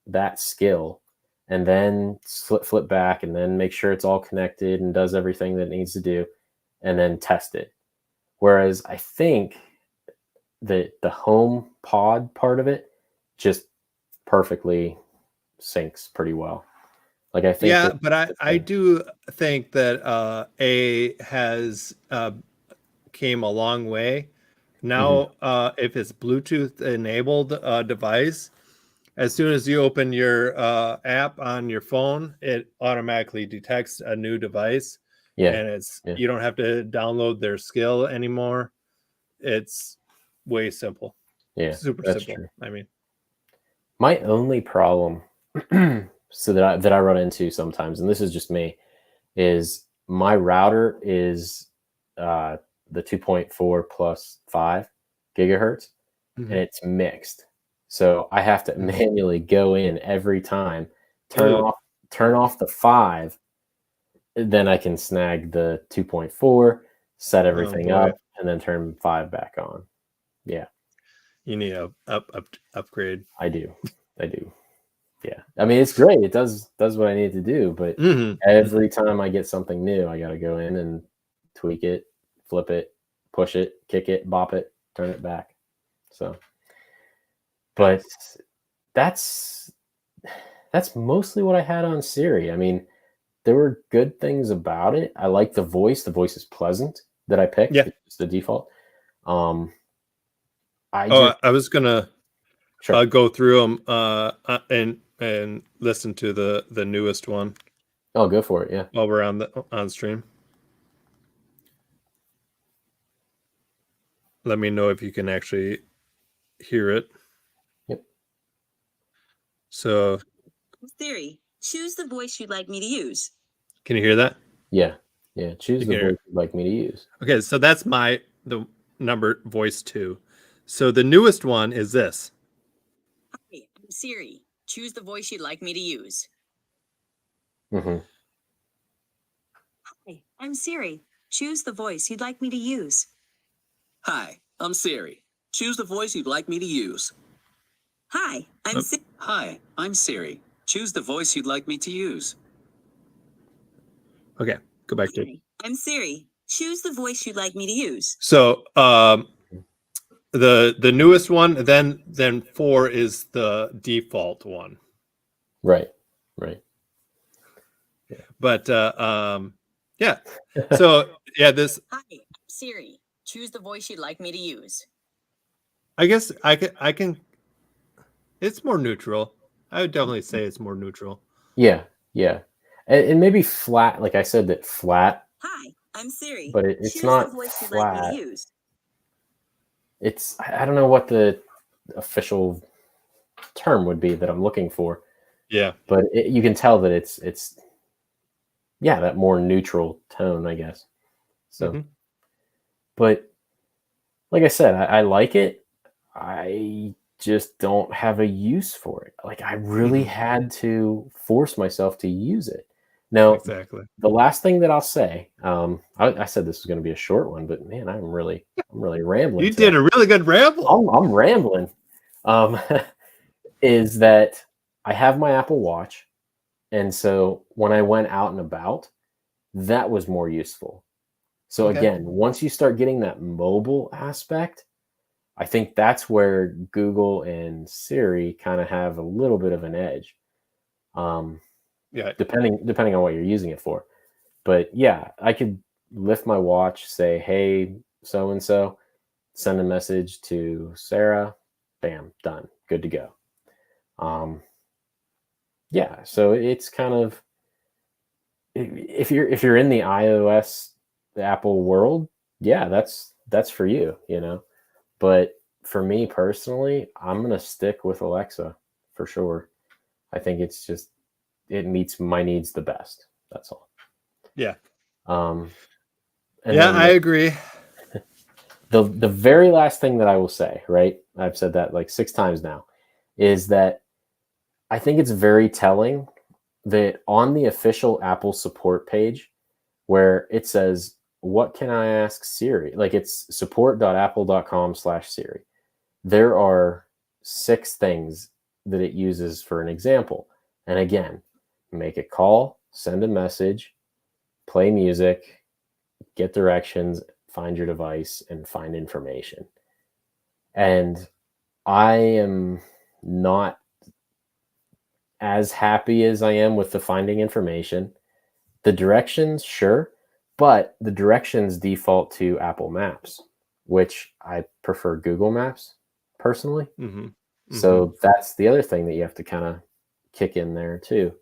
that skill, and then flip back and then make sure it's all connected and does everything that it needs to do and then test it. Whereas I think that the home pod part of it just perfectly syncs pretty well. Like I think Yeah, that, but I do think that A has came a long way. Mhm. Now, if it's Bluetooth enabled device, as soon as you open your app on your phone, it automatically detects a new device, Yeah, and yeah, you don't have to download their skill anymore. It's way simple, yeah. super That's simple. true. I mean, My only problem, so that I run into sometimes, and this is just me, is my router is uh, the 2.4 plus 5 gigahertz, and mhm, it's mixed. So I have to mhm. manually go in every time, turn Ugh. off turn off the 5, then I can snag the 2.4, set Oh everything boy, up, and then turn 5 back on. Yeah, you need a upgrade. I do. I do. Yeah. I mean, it's great. It does what I need to do, but Hmm. every time I get something new, I got to go in and tweak it, flip it, push it, kick it, bop it, turn it back. So, but that's that's mostly what I had on Siri. I mean, there were good things about it. I like the voice. The voice is pleasant that I picked. Yeah. It's the default. I Oh, just I was gonna sure. go through them and listen to the newest one Oh, go for it. Yeah. while we're on stream. Let me know if you can actually hear it. Yep. So, Siri, choose the voice you'd like me to use. can you hear that? Yeah. Yeah. Choose You the can hear voice it. you'd like me to use. Okay, so that's the number voice 2. So the newest one is this. Hi, I'm Siri. Choose the voice you'd like me to use. Mm-hmm. Hi, I'm Siri. Choose the voice you'd like me to use. Hi, I'm Siri. Choose the voice you'd like me to use. Hi, I'm Siri. Hi, I'm Siri. Choose the voice you'd like me to use. Okay, go back to it. Hi, I'm Siri. Choose the voice you'd like me to use. So the newest one, then 4 is the default one. Right. Right. But yeah. So yeah, this Hi, I'm Siri. Choose the voice you'd like me to use. I guess I can it's more neutral. I would definitely say it's more neutral. Yeah. Yeah. And maybe flat, like I said, that flat, Hi, I'm Siri. but it's Choose not the voice you'd like me flat. to use. It's, I don't know what the official term would be that I'm looking for, Yeah. but you can tell that it's yeah, that more neutral tone, I guess. So, Mhm. but like I said, I like it. I just don't have a use for it. Like I really Mhm. had to force myself to use it. Now, Exactly. the last thing that I'll say, I said this was going to be a short one, but man, I'm really rambling You today. did a really good ramble. I'm rambling. Um, is that I have my Apple Watch, and so when I went out and about, that was more useful. So Okay. again, once you start getting that mobile aspect, I think that's where Google and Siri kind of have a little bit of an edge, Yeah. depending on what you're using it for. But yeah, I could lift my watch, say, "Hey, so and so," send a message to Sarah, bam, done, good to go. Yeah, so it's kind of, if you're in the iOS, the Apple world, yeah, that's for you, you know. But for me personally, I'm gonna stick with Alexa for sure. I think it's just, it meets my needs the best. That's all. Yeah. Um, and Yeah, then I agree. the very last thing that I will say, right? I've said that like 6 times now, is that I think it's very telling that on the official Apple support page, where it says, "What can I ask Siri?" Like it's support.apple.com/Siri. There are 6 things that it uses for an example. And again, make a call, send a message, play music, get directions, find your device, and find information. And I am not as happy as I am with the finding information. The directions, sure, but the directions default to Apple Maps, which I prefer Google Maps personally. Mm-hmm. Mm-hmm. So that's the other thing that you have to kind of kick in there too,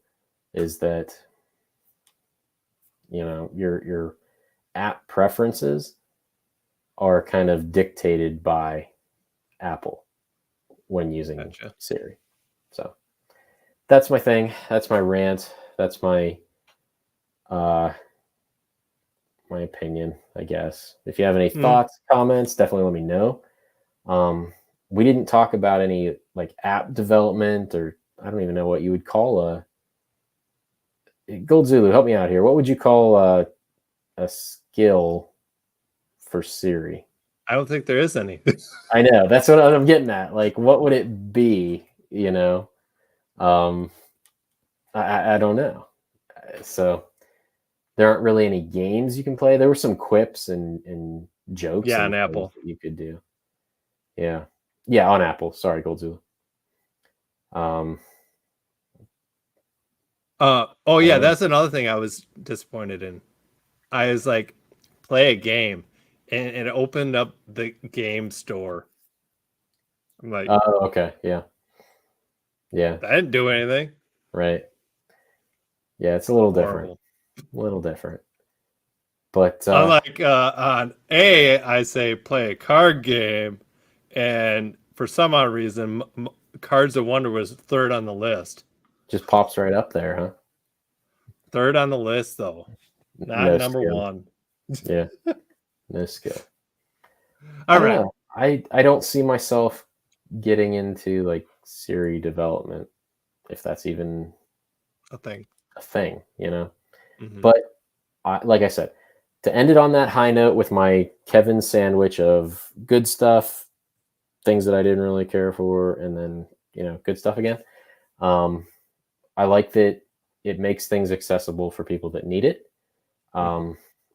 is that, you know, your app preferences are kind of dictated by Apple when using Gotcha. Siri. So that's my thing. That's my rant. That's my my opinion, I guess. If you have any thoughts, comments, definitely let me know. We didn't talk about any like app development, or I don't even know what you would call a Gold Zulu. Help me out here. What would you call a skill for Siri? I don't think there is any. I know, that's what I'm getting at. Like, what would it be? You know, um, I don't know. So there aren't really any games you can play. There were some quips and jokes Yeah, and on things Apple. that you could do. Yeah, yeah, on Apple. Sorry, Gold Zulu. Um, Oh I yeah, don't know. that's another thing I was disappointed in. I was like, play a game, and it opened up the game store. I'm like, Oh, okay. Yeah. Yeah. I didn't do anything. Right. Yeah, it's a little Horrible. different. A little different. But Unlike on A, I say play a card game, and for some odd reason, Cards of Wonder was third on the list. just pops right up there, huh? Third on the list, though, not No number skill. one. Yeah. No skill. All I don't right. know. I don't see myself getting into like Siri development, if that's even A thing. a thing, you know. Mhm. But like I said, to end it on that high note with my Kevin sandwich of good stuff, things that I didn't really care for, and then good stuff again. I like that it makes things accessible for people that need it.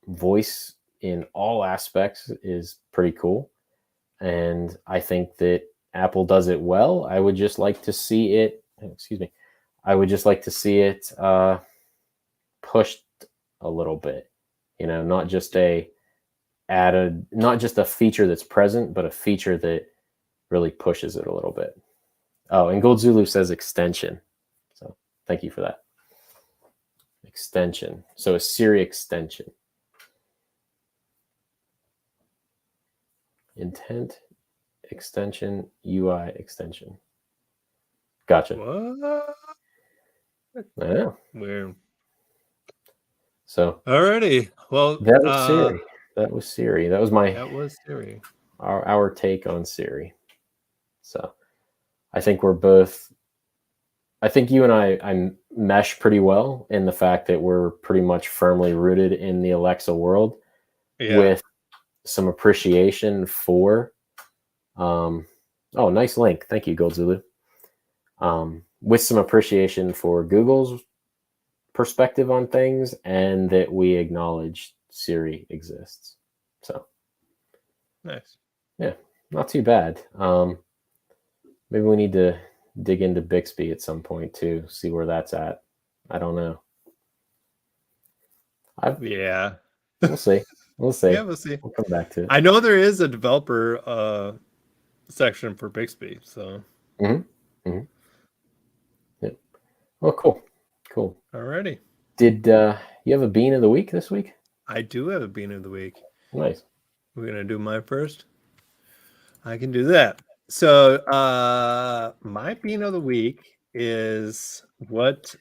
Voice in all aspects is pretty cool, and I think that Apple does it well. I would just like to see it. Excuse me. I would just like to see it pushed a little bit. Not just not just a feature that's present, but a feature that really pushes it a little bit. Oh, and Gold Zulu says extension. So thank you for that. Extension. So a Siri extension. Intent extension, UI extension. Gotcha. What? I know. Weird. So Alrighty. Well, that was Siri. That was Siri. That was Siri. our take on Siri. So I think we're both. I think you and I mesh pretty well in the fact that we're pretty much firmly rooted in the Alexa world, with some appreciation for. Oh, nice link. Thank you, Gold Zulu. With some appreciation for Google's perspective on things, and that we acknowledge Siri exists. So Nice. Yeah, not too bad. Maybe we need to dig into Bixby at some point too, see where that's at. I don't know. Yeah. We'll see. We'll see. Yeah, we'll see. We'll come back to it. I know there is a developer section for Bixby, so. Yeah. Well, cool. Alrighty. Did you have a bean of the week this week? I do have a bean of the week. Nice. We're gonna do mine first. I can do that. So my bean of the week is what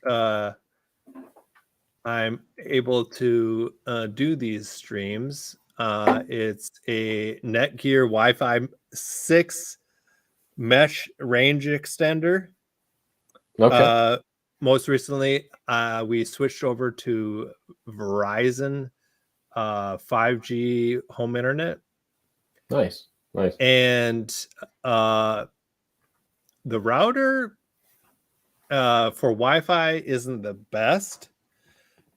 I'm able to do these streams. It's a NETGEAR Wi-Fi 6 mesh range extender. Okay. Most recently, we switched over to Verizon 5G home internet. Nice. And the router for Wi-Fi isn't the best.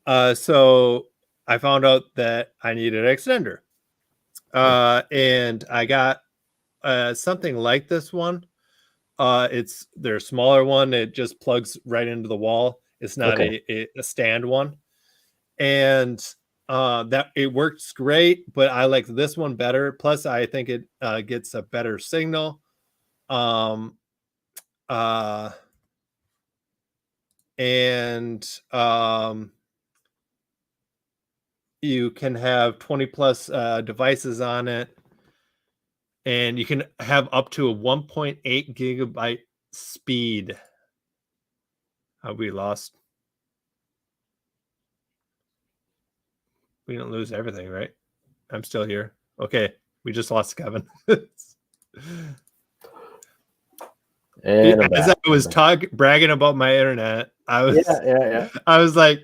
So I found out that I needed an extender. And I got something like this one. It's their smaller one. It just plugs right into the wall. It's not a stand one. And that it works great, but I like this one better. Plus, I think it gets a better signal. You can have 20 plus devices on it, and you can have up to a 1.8 gigabyte speed. We lost. We didn't lose everything, right? I'm still here. Okay, we just lost Kevin. And as I was bragging about my internet, I was I was like,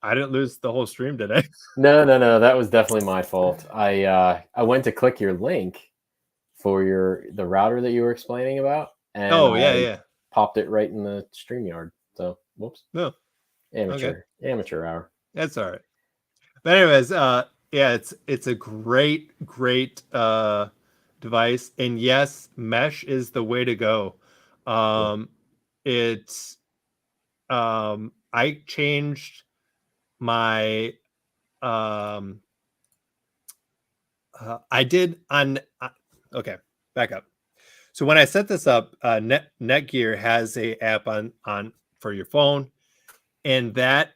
I didn't lose the whole stream today. No. That was definitely my fault. I went to click your link for the router that you were explaining about, and I popped it right in the StreamYard. So whoops. No. Amateur hour. That's all right. But anyways, it's a great device, and yes, mesh is the way to go. It's I changed my I did on. Okay, back up. So when I set this up, NETGEAR has a app on for your phone, and that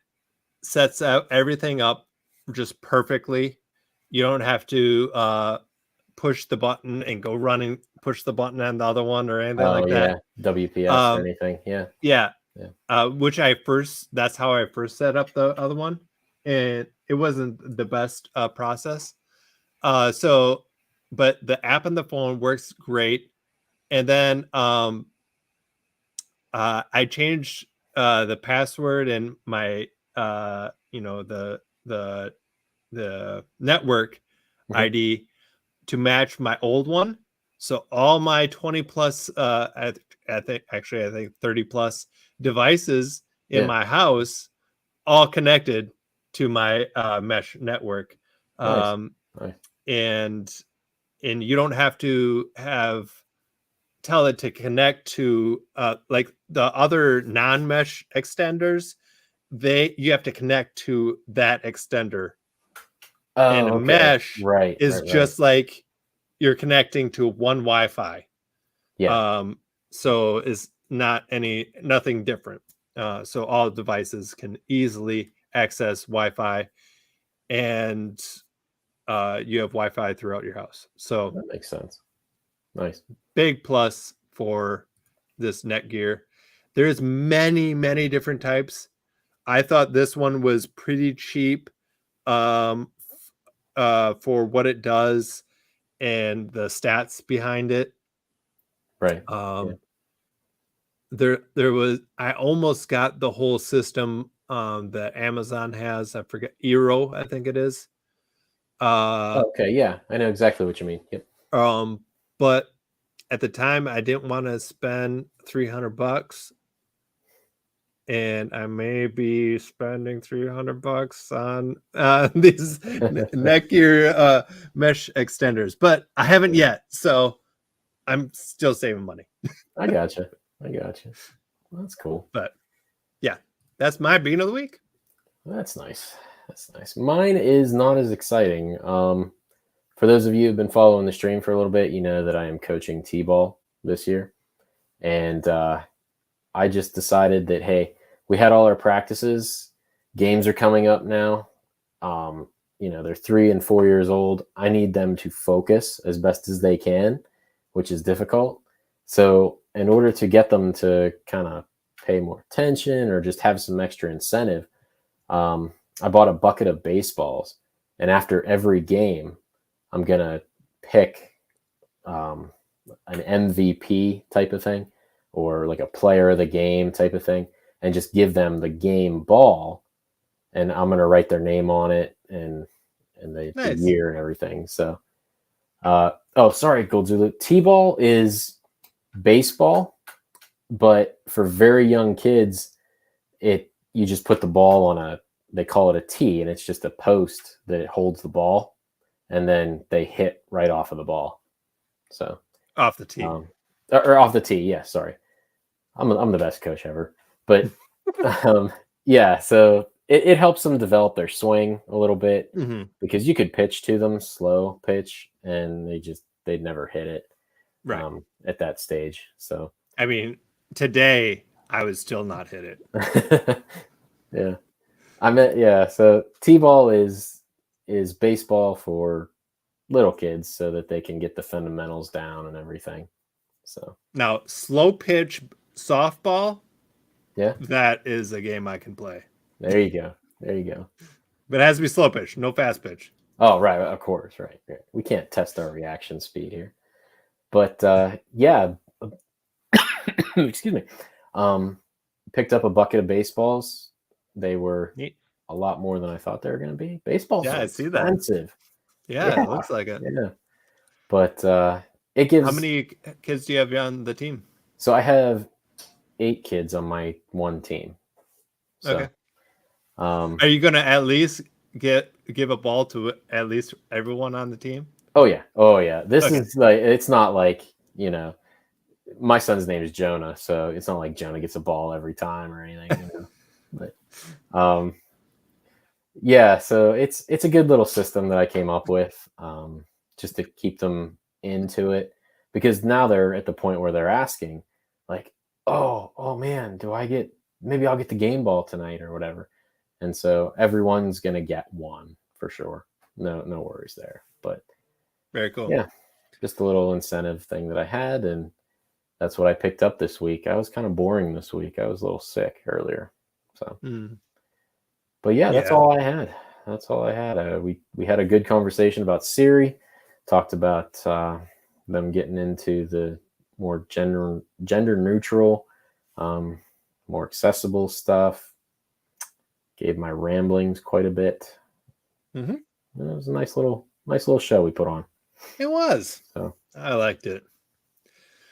sets out everything up just perfectly. You don't have to push the button and go running, push the button on the other one or anything Oh like that. yeah, WPS or Um, anything. Yeah. yeah, Yeah. which that's how I first set up the other one, and it wasn't the best process. So, but the app on the phone works great, and then I changed the password and my the network Mhm. ID to match my old one. So all my 20 plus I think 30 plus devices in Yeah. my house all connected to my mesh network. Nice. Um, Nice. and you don't have to tell it to connect to like the other non-mesh extenders. You have to connect to that extender, and a Oh, okay. mesh Right. is Right. Right. just like you're connecting to one Wi-Fi. Yeah. So is nothing different. So all devices can easily access Wi-Fi, and you have Wi-Fi throughout your house. So That makes sense. Nice. big plus for this Netgear. There's many different types. I thought this one was pretty cheap for what it does and the stats behind it. Right. Yeah. Um, there was I almost got the whole system that Amazon has. I forget Eero, I think it is. Uh, Okay. Yeah. I know exactly what you mean. Yep. but at the time I didn't want to spend $300, and I may be spending $300 on these Netgear mesh extenders, but I haven't yet, so I'm still saving money. I gotcha. I gotcha. Well, that's cool. But yeah, that's my bean of the week. That's nice. That's nice. Mine is not as exciting. For those of you who've been following the stream for a little bit, you know that I am coaching T-ball this year, and I just decided that hey, we had all our practices. Games are coming up now. They're 3 and 4 years old. I need them to focus as best as they can, which is difficult. So, in order to get them to kind of pay more attention or just have some extra incentive, I bought a bucket of baseballs, and after every game, I'm gonna pick an MVP type of thing, or like a player of the game type of thing, and just give them the game ball, and I'm gonna write their name on it and the Nice. year and everything. So, oh, sorry, Gold Zulu. T-ball is baseball, but for very young kids, you just put the ball on they call it a tee, and it's just a post that it holds the ball, and then they hit right off of the ball. So Off the tee. Or off the tee. Yeah, sorry. I'm the best coach ever. But yeah, so it helps them develop their swing a little bit because you could pitch to them slow pitch, and they'd never hit it right at that stage. So I mean, today I would still not hit it. yeah. So T-ball is baseball for little kids so that they can get the fundamentals down and everything. So now, slow pitch softball, yeah, that is a game I can play. there you go. But it has to be slow pitch, no fast pitch. Oh, right, of course, right. We can't test our reaction speed here. But yeah, excuse me. Picked up a bucket of baseballs. They were Neat. a lot more than I thought they were going to be. Baseballs Yeah, are I see that. expensive. Yeah, it looks like it. Yeah. But it gives. How many kids do you have on the team? So I have 8 kids on my one team. So, okay. Are you going to at least give a ball to at least everyone on the team? Oh yeah. This is like, it's not like, my son's name is Jonah, so it's not like Jonah gets a ball every time or anything. But yeah, so it's a good little system that I came up with. just to keep them into it, because now they're at the point where they're asking, like, oh man, maybe I'll get the game ball tonight or whatever. And so everyone's gonna get one for sure. No worries there. But Very cool. yeah, just a little incentive thing that I had, and that's what I picked up this week. I was kind of boring this week. I was a little sick earlier. So, but yeah, that's all I had. That's all I had. We had a good conversation about Siri, talked about them getting into the more gender neutral, more accessible stuff. Gave my ramblings quite a bit. Mm-hmm. It was a nice little show we put on. It was. So I liked it.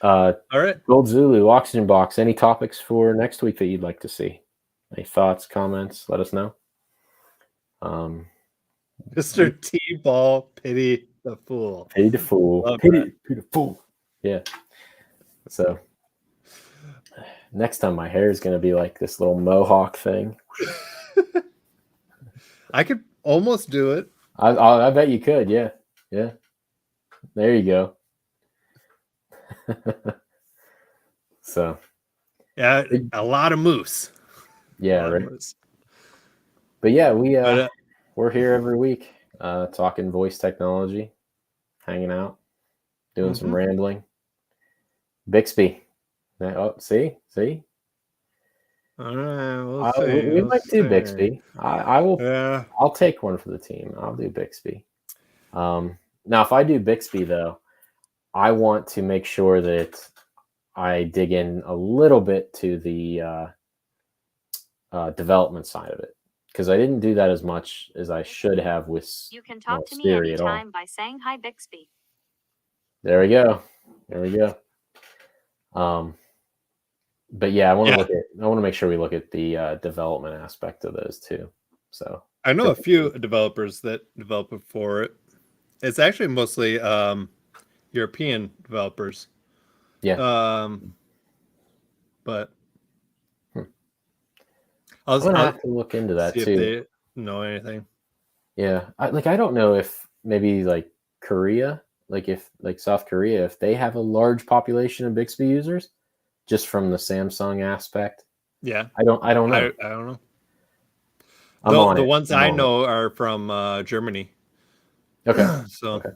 All right. Gold Zulu, Oxygen Box. Any topics for next week that you'd like to see? Any thoughts, comments? Let us know. Mr. T-Ball, pity the fool. Pity the fool. Pity the fool. Yeah. So next time my hair is going to be like this little mohawk thing. I could almost do it. I bet you could. Yeah. Yeah. There you go. So. Yeah, a lot of moose. Yeah, right. But yeah, we're here every week, talking voice technology, hanging out, doing some rambling. Bixby. Oh, see. All right, we might do Bixby. I will. Yeah. I'll take one for the team. I'll do Bixby. Now, if I do Bixby though, I want to make sure that I dig in a little bit to the development side of it, because I didn't do that as much as I should have with You can talk to me Siri anytime by saying hi, Bixby. There we go. But yeah, I want to make sure we look at the development aspect of those too. So I know a few developers that develop it for it. It's actually mostly European developers. Yeah. But I'm gonna have to look into that see too. If they know anything. Yeah, I don't know if maybe like Korea, if South Korea, if they have a large population of Bixby users, just from the Samsung aspect. Yeah, I don't know. I don't know. The ones I know are from Germany. Okay. So. Okay.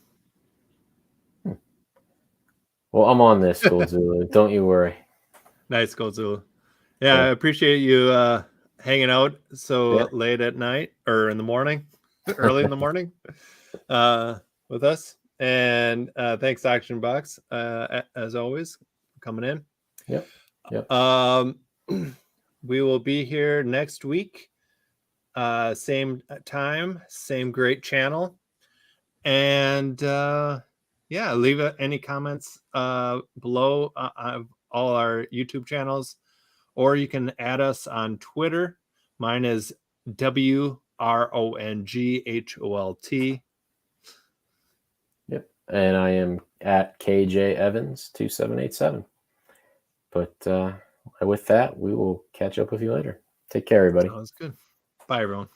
Well, I'm on this, Gold Zulu. Don't you worry. Nice, Gold Zulu. Yeah, I appreciate you hanging out so late at night or in the morning, early in the morning, with us. And thanks, Action Box, as always, for coming in. Yep. We will be here next week, same time, same great channel, and leave any comments below all our YouTube channels, or you can add us on Twitter. Mine is WRONGHOLT. Yep. And I am at KJ Evans 2787. But with that, we will catch up with you later. Take care, everybody. Sounds good. Bye, everyone.